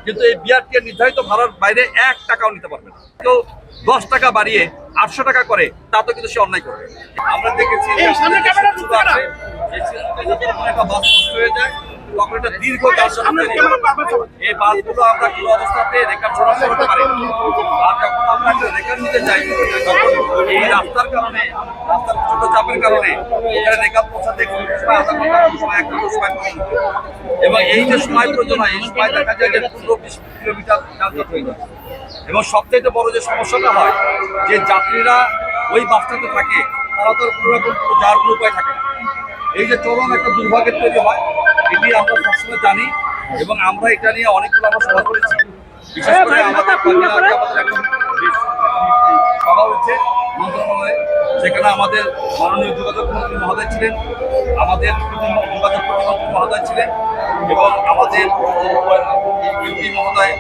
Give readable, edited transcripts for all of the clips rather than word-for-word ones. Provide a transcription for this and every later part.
কিন্তু এই বিআরটি নির্ধারিত ভাড়ার বাইরে 1 টাকাও নিতে পারবে না। কেউ 10 টাকা বাড়িয়ে 800 টাকা করে, তা তো কিন্তু সে অন্যায় করবে। আমরা দেখেছি একটা বাস নষ্ট হয়ে যায়, তখন একটা দীর্ঘ এই বাসগুলো আমরা কোনো অবস্থাতে রেকর্ড সরাসরি করতে পারি না। আর যখন আমরা একটা রেকর্ড নিতে যাই, তখন এই রাস্তার কারণে, রাস্তার ছোট চাপের কারণে এখানে রেকর্ড পৌঁছাতে আধা ঘন্টা, সময় 1 ঘন্টা সময় প্রয়োজন। এবং এই যে সময় প্রয়োজন হয়, এই সময় দেখা যায় যে 15-20 কিলোমিটার যাতায়াত হয়ে যায়। এবং সবচেয়ে বড় যে সমস্যাটা হয়, যে যাত্রীরা ওই বাসটাতে থাকে, তারা তো কোনো রকম যাওয়ার কোনো উপায় থাকে না। এই যে চরম একটা দুর্ভাগ্যের তৈরি হয়, এটি আমরা সবসময় জানি এবং আমরা এটা নিয়ে অনেকগুলো আমরা সভা করেছি। বিশেষ করে আমাদের একদম সভা হচ্ছে মন্ত্রণালয়ে, সেখানে আমাদের মাননীয় যোগাযোগ মন্ত্রী মহোদয় ছিলেন, আমাদের যোগাযোগ প্রতিমন্ত্রী মহোদয় ছিলেন এবং আমাদের ইউপি মহোদয়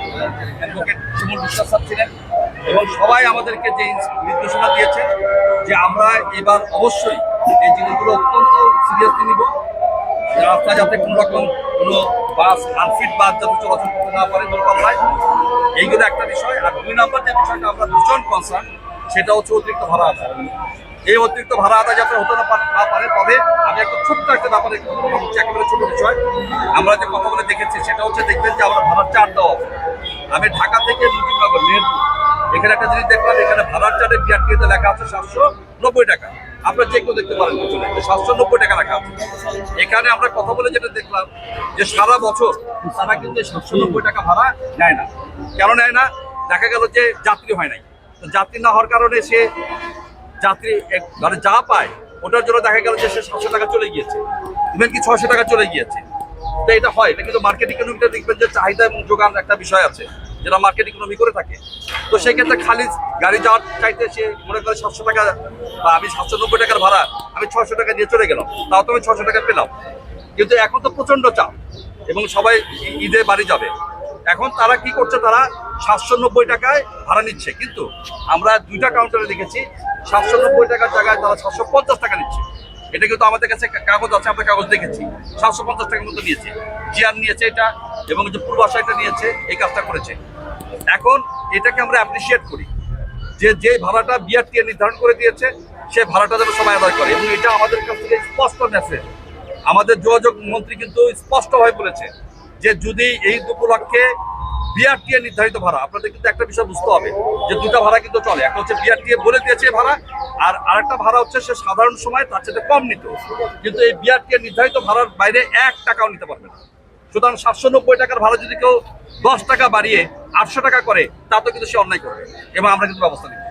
অ্যাডভোকেট শিমুল বিশ্বাস স্যার ছিলেন এবং সবাই আমাদেরকে যে নির্দেশনা দিয়েছে যে আমরা এবার অবশ্যই এই জিনিসগুলো অত্যন্ত সিরিয়াসলি নিব। রাস্তা যাতে কোনো রকম কোনো বাস আনফিট বাস যাতে চলাচল করতে না পারে দূরপাল্লায়, এইগুলো একটা বিষয়। আর 2 নম্বর যে বিষয়টা আমরা ভীষণ কনসার্ন, সেটা হচ্ছে অতিরিক্ত ভাড়া আদায়। এই অতিরিক্ত ভাড়া আদায় যাতে হতে না পারে। তবে আমি একটা ছোট্ট একটা ব্যাপারে একেবারে ছোট বিষয় আমরা যে কথা বলে দেখেছি, সেটা হচ্ছে দেখবেন যে আমরা ভাড়ার চার্ট দেওয়া হবে। আমি ঢাকা থেকে মুজিবনগর মেহেরপুর এখানে একটা জিনিস দেখলাম, এখানে ভাড়ার চার্টে বিআরটিতে লেখা আছে 790 টাকা। আপনারা যে কেউ দেখতে পারেন, 790 টাকা রাখা আছে। এখানে আমরা কথা বলে যেটা দেখলাম যে সারা বছর তারা কিন্তু 790 টাকা ভাড়া নেয় না। কেন নেয় না? দেখা গেল যে যাত্রী হয় নাই। তো যাত্রী না হওয়ার কারণে সে যাত্রী মানে যা পায় ওটার জন্য দেখা গেল যে সে 700 টাকা চলে গিয়েছে, ইভেন কি 600 টাকা চলে গিয়েছে। তো এটা হয়, এটা কিন্তু মার্কেট ইকোনমিটা দেখবেন যে চাহিদা এবং যোগান একটা বিষয় আছে, যেটা মার্কেট ইকোনমি করে থাকে। তো সেই ক্ষেত্রে খালি গাড়ি যাওয়ার চাইতে সে মনে করে 700 টাকা বা আমি 790 টাকার ভাড়া আমি 600 টাকা নিয়ে চলে গেলাম, তাও তো আমি 600 টাকা পেলাম। কিন্তু এখন তো প্রচণ্ড চাপ এবং সবাই ঈদে বাড়ি যাবে। এখন তারা কি করছে, তারা 790 টাকায় ভাড়া নিচ্ছে। কিন্তু আমরা 2টা কাউন্টারে দেখেছি 790 টাকার জায়গায় তারা 750 টাকা নিচ্ছে। এটা কিন্তু আমাদের কাছে কাগজ আছে, আমরা কাগজ দেখেছি। 750 টাকার মতো নিয়েছে, জিয়ার নিয়েছে এটা, এবং যে পূর্বাশা এটা নিয়েছে, এই কাজটা করেছে। এখন এটাকে আমরা অ্যাপ্রিসিয়েট করি যে ভাড়াটা বিআরটি নির্ধারণ করে দিয়েছে, সে ভাড়াটা যেন সবাই আদায় করে। এবং এটা আমাদের কাছ থেকে স্পষ্ট মেসেজ। আমাদের যোগাযোগ মন্ত্রী কিন্তু স্পষ্টভাবে বলেছে যে যদি এই উপলক্ষে বিআরটি নির্ধারিত ভাড়া, আপনাদের কিন্তু একটা বিষয় বুঝতে হবে যে 2টা ভাড়া কিন্তু চলে। একটা হচ্ছে বিআরটি বলে দিয়েছে ভাড়া, আর আরেকটা ভাড়া হচ্ছে সে সাধারণ সময় তার সাথে কম নিত। কিন্তু এই বিআরটি নির্ধারিত ভাড়ার বাইরে 1 টাকাও নিতে পারবে না। সুতরাং 790 টাকার ভাড়া যদি কেউ 10 টাকা বাড়িয়ে 800 টাকা করে, তা তো কিন্তু সে অন্যায় করবে এবং আমরা কিন্তু ব্যবস্থা নিব।